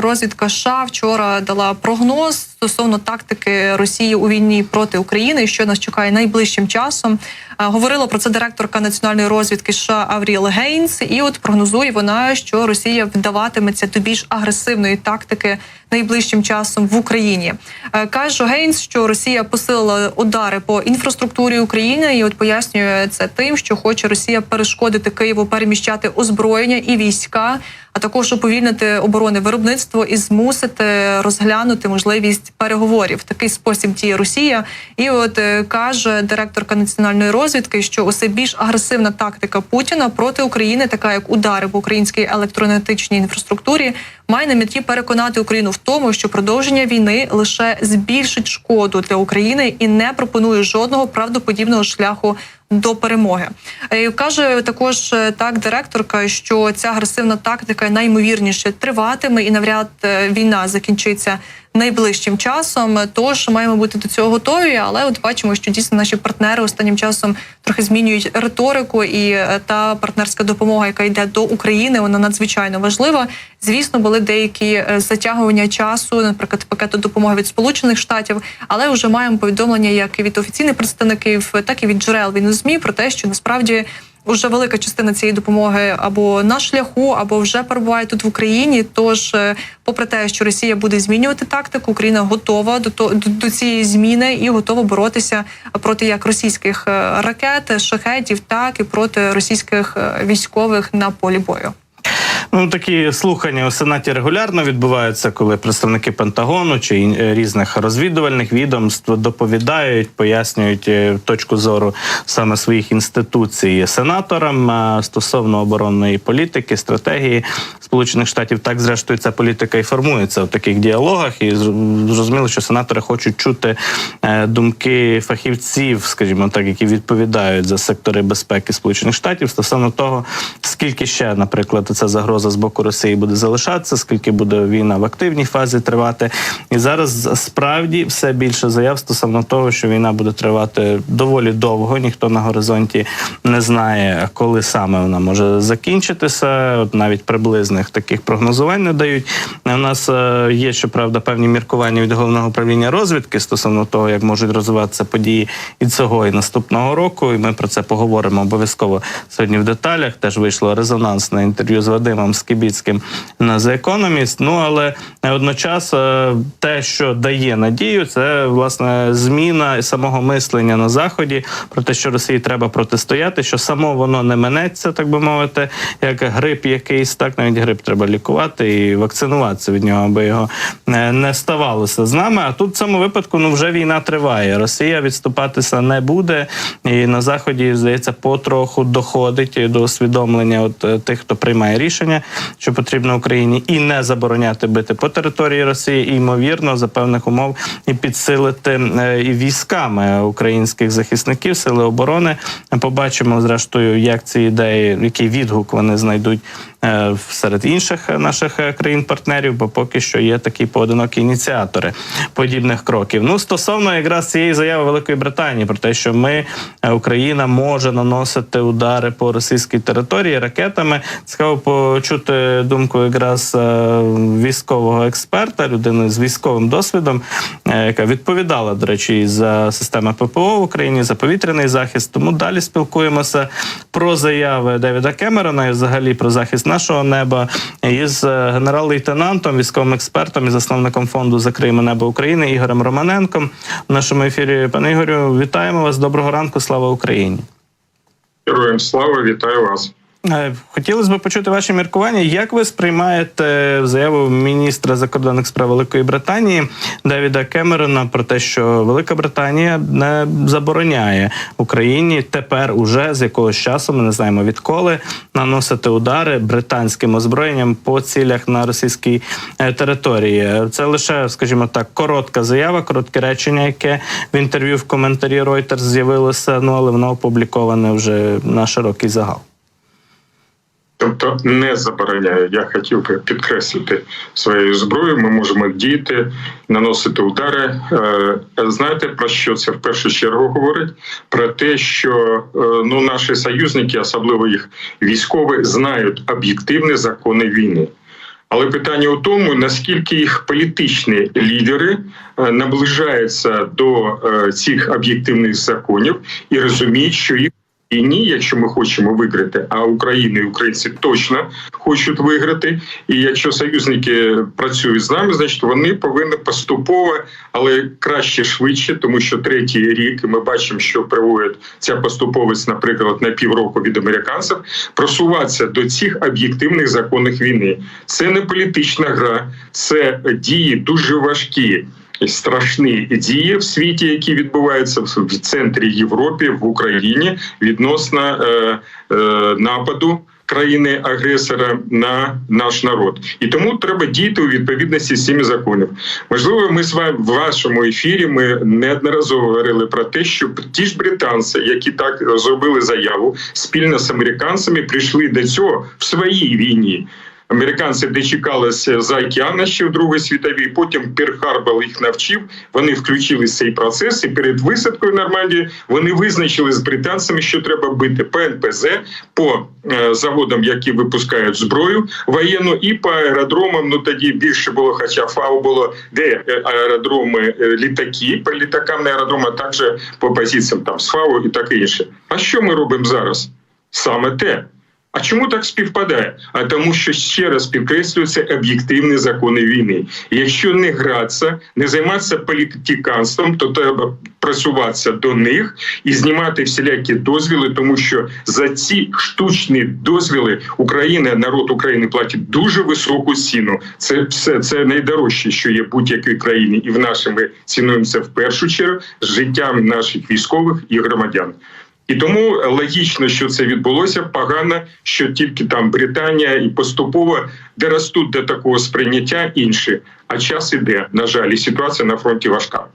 Розвідка США вчора дала прогноз стосовно тактики Росії у війні проти України, що нас чекає найближчим часом. Говорила про це директорка національної розвідки США Авріл Гейнс. І от прогнозує вона, що Росія вдаватиметься до більш агресивної тактики найближчим часом в Україні. Каже Гейнс, що Росія посилила удари по інфраструктурі України і от пояснює це тим, що хоче Росія перешкодити Києву переміщати озброєння і війська, а також уповільнити оборонне виробництво і змусити розглянути можливість переговорів. В такий спосіб діє Росія. І от каже директорка національної розвідки, що усе більш агресивна тактика Путіна проти України, така як удари по українській електроенергетичній інфраструктурі, має на меті переконати Україну в тому, що продовження війни лише збільшить шкоду для України і не пропонує жодного правдоподібного шляху до перемоги. Каже також так директорка, що ця агресивна тактика найімовірніше триватиме і навряд війна закінчиться найближчим часом. Тож маємо бути до цього готові, але от бачимо, що дійсно наші партнери останнім часом трохи змінюють риторику, і та партнерська допомога, яка йде до України, вона надзвичайно важлива. Звісно, були деякі затягування часу, наприклад, пакету допомоги від Сполучених Штатів, але вже маємо повідомлення як від офіційних представників, так і від джерел в ЗМІ про те, що насправді уже велика частина цієї допомоги або на шляху, або вже перебуває тут в Україні. Тож, попри те, що Росія буде змінювати тактику, Україна готова до цієї зміни і готова боротися проти як російських ракет, шахедів, так і проти російських військових на полі бою. Такі слухання у Сенаті регулярно відбуваються, коли представники Пентагону чи різних розвідувальних відомств доповідають, пояснюють точку зору саме своїх інституцій сенаторам стосовно оборонної політики, стратегії Сполучених Штатів. Так, зрештою, ця політика і формується в таких діалогах. І зрозуміло, що сенатори хочуть чути думки фахівців, скажімо так, які відповідають за сектори безпеки Сполучених Штатів стосовно того, скільки ще, наприклад, ця загроза з боку Росії буде залишатися, скільки буде війна в активній фазі тривати. І зараз справді все більше заяв стосовно того, що війна буде тривати доволі довго. Ніхто на горизонті не знає, коли саме вона може закінчитися. От навіть приблизних таких прогнозувань не дають. У нас є, щоправда, певні міркування від Головного управління розвідки стосовно того, як можуть розвиватися події і цього, і наступного року. І ми про це поговоримо обов'язково сьогодні в деталях. Теж вийшло резонансне інтерв'ю з Вадимом Скибіцьким на The Economist. Але одночас те, що дає надію, це, власне, зміна самого мислення на Заході про те, що Росії треба протистояти, що само воно не минеться, так би мовити, як грип якийсь, так, навіть грип треба лікувати і вакцинуватися від нього, аби його не ставалося з нами. А тут в цьому випадку вже війна триває. Росія відступатися не буде, і на Заході, здається, потроху доходить до усвідомлення тих, хто приймає рішення, що потрібно Україні і не забороняти бити по території Росії, і, ймовірно, за певних умов і підсилити і військами українських захисників, сили оборони. Побачимо, зрештою, як ці ідеї, який відгук вони знайдуть серед інших наших країн-партнерів, бо поки що є такі поодинокі ініціатори подібних кроків. Стосовно якраз цієї заяви Великої Британії про те, що Україна може наносити удари по російській території ракетами, цікаво почути думку якраз військового експерта, людини з військовим досвідом, яка відповідала, до речі, за системи ППО в Україні, за повітряний захист. Тому далі спілкуємося про заяви Девіда Кемерона і взагалі про захист нашого неба із генерал-лейтенантом, військовим експертом і засновником фонду «Закриємо небо України» Ігорем Романенком. В нашому ефірі, пане Ігорю, вітаємо вас. Доброго ранку. Слава Україні. Героям слава, вітаю вас. Хотілося б почути ваші міркування. Як ви сприймаєте заяву міністра закордонних справ Великої Британії Девіда Кемерона про те, що Велика Британія не забороняє Україні тепер уже з якогось часу, ми не знаємо відколи, наносити удари британським озброєнням по цілях на російській території? Це лише, скажімо так, коротка заява, коротке речення, яке в інтерв'ю в коментарі Reuters з'явилося, але воно опубліковане вже на широкий загал. Тобто не забороняє. Я хотів би підкреслити своєю зброєю. Ми можемо діяти, наносити удари. Знаєте, про що це в першу чергу говорить? Про те, що наші союзники, особливо їх військові, знають об'єктивні закони війни. Але питання у тому, наскільки їх політичні лідери наближаються до цих об'єктивних законів і розуміють, що їх і ні, якщо ми хочемо виграти, а Україна і українці точно хочуть виграти. І якщо союзники працюють з нами, значить вони повинні поступово, але краще швидше, тому що третій рік, і ми бачимо, що приводить ця поступовість, наприклад, на півроку від американців, просуватися до цих об'єктивних законів війни. Це не політична гра, це дії дуже важкі. Страшні дії в світі, які відбуваються в центрі Європи, в Україні відносно нападу країни-агресора на наш народ. І тому треба діяти у відповідності з цими законами. Можливо, ми з вами в вашому ефірі ми неодноразово говорили про те, що ті ж британці, які так зробили заяву, спільно з американцями прийшли до цього в своїй війні. Американці дочекалися за океана ще в Другій світовій, потім Перл-Харбор їх навчив, вони включилися в цей процес, і перед висадкою в Нормандії вони визначили з британцями, що треба бити по НПЗ, по заводам, які випускають зброю воєнну, і по аеродромам, ну тоді більше було, хоча ФАУ було, де аеродроми літаки, по літакам на аеродроми, а також по позиціям там з ФАУ і таке інше. А що ми робимо зараз? Саме те. А чому так співпадає? А тому, що ще раз підкреслюються об'єктивні закони війни. І якщо не гратися, не займатися політиканством, то треба просуватися до них і знімати всілякі дозвіли, тому що за ці штучні дозвіли Україна, народ України платить дуже високу ціну. Це найдорожче, що є в будь-якій країні, і в нашій ми цінуємося в першу чергу з життям наших військових і громадян. І тому логічно, що це відбулося, погано, що тільки там Британія і поступово доростуть до такого сприйняття інші. А час іде, на жаль, і ситуація на фронті важка.